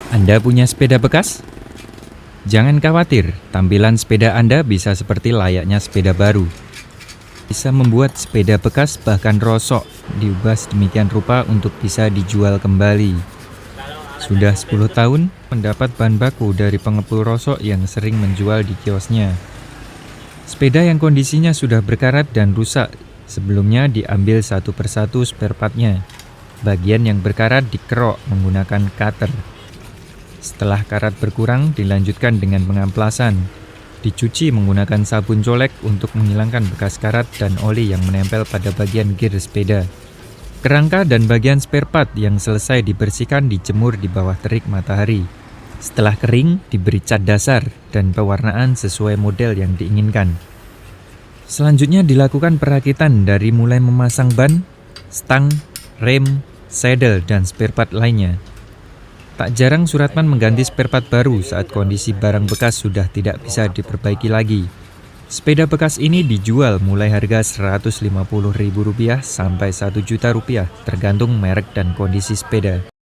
Anda punya sepeda bekas? Jangan khawatir, tampilan sepeda Anda bisa seperti layaknya sepeda baru. Bisa membuat sepeda bekas bahkan rosok, diubah sedemikian rupa untuk bisa dijual kembali. Sudah 10 tahun, mendapat bahan baku dari pengepul rosok yang sering menjual di kiosnya. Sepeda yang kondisinya sudah berkarat dan rusak, sebelumnya diambil satu persatu spare part-nya. Bagian yang berkarat dikerok menggunakan cutter. Setelah karat berkurang, dilanjutkan dengan pengamplasan. Dicuci menggunakan sabun colek untuk menghilangkan bekas karat dan oli yang menempel pada bagian gear sepeda. Kerangka dan bagian spare part yang selesai dibersihkan dijemur di bawah terik matahari. Setelah kering, diberi cat dasar dan pewarnaan sesuai model yang diinginkan. Selanjutnya dilakukan perakitan dari mulai memasang ban, stang, rem, saddle, dan spare part lainnya. Tak jarang Suratman mengganti spare part baru saat kondisi barang bekas sudah tidak bisa diperbaiki lagi. Sepeda bekas ini dijual mulai harga Rp150.000 sampai Rp1 juta tergantung merek dan kondisi sepeda.